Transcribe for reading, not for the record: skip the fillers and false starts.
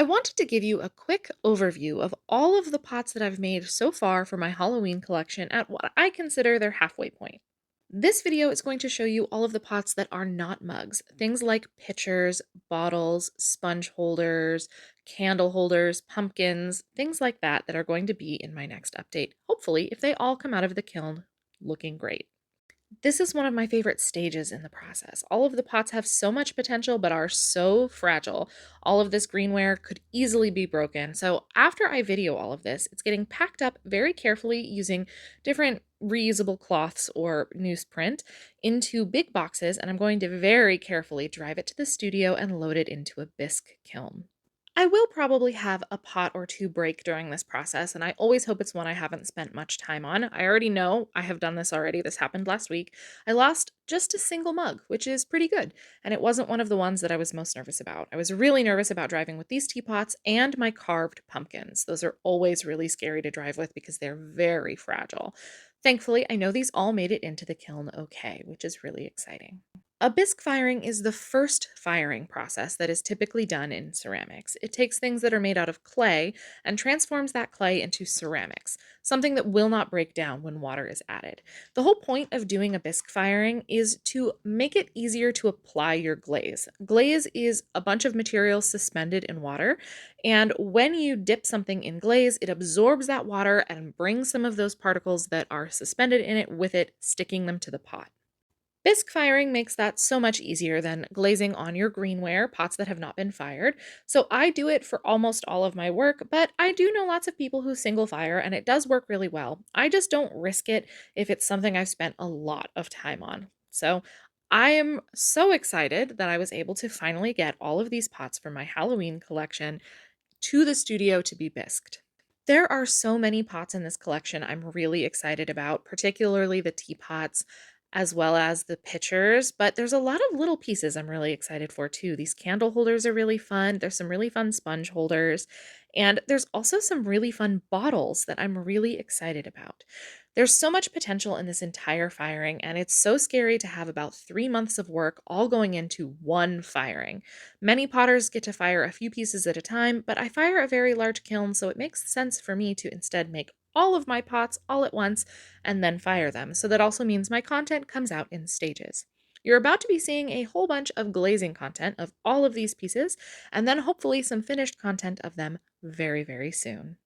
I wanted to give you a quick overview of all of the pots that I've made so far for my Halloween collection at what I consider their halfway point. This video is going to show you all of the pots that are not mugs, things like pitchers, bottles, sponge holders, candle holders, pumpkins, things like that are going to be in my next update. Hopefully, if they all come out of the kiln looking great. This is one of my favorite stages in the process. All of the pots have so much potential but are so fragile. All of this greenware could easily be broken. So after I video all of this, it's getting packed up very carefully using different reusable cloths or newsprint into big boxes, and I'm going to very carefully drive it to the studio and load it into a bisque kiln. I will probably have a pot or two break during this process, and I always hope it's one I haven't spent much time on. I already know I have done this already. This happened last week. I lost just a single mug, which is pretty good, and it wasn't one of the ones that I was most nervous about. I was really nervous about driving with these teapots and my carved pumpkins. Those are always really scary to drive with because they're very fragile. Thankfully, I know these all made it into the kiln okay, which is really exciting. A bisque firing is the first firing process that is typically done in ceramics. It takes things that are made out of clay and transforms that clay into ceramics, something that will not break down when water is added. The whole point of doing a bisque firing is to make it easier to apply your glaze. Glaze is a bunch of materials suspended in water, and when you dip something in glaze, it absorbs that water and brings some of those particles that are suspended in it with it, sticking them to the pot. Bisque firing makes that so much easier than glazing on your greenware, pots that have not been fired. So I do it for almost all of my work, but I do know lots of people who single fire and it does work really well. I just don't risk it if it's something I've spent a lot of time on. So I am so excited that I was able to finally get all of these pots for my Halloween collection to the studio to be bisqued. There are so many pots in this collection I'm really excited about, particularly the teapots as well as the pitchers, but there's a lot of little pieces I'm really excited for too. These candle holders are really fun. There's some really fun sponge holders, and there's also some really fun bottles that I'm really excited about. There's so much potential in this entire firing, and it's so scary to have about 3 months of work all going into one firing. Many potters get to fire a few pieces at a time, but I fire a very large kiln, so it makes sense for me to instead make all of my pots all at once and then fire them. So that also means my content comes out in stages. You're about to be seeing a whole bunch of glazing content of all of these pieces, and then hopefully some finished content of them very, very soon.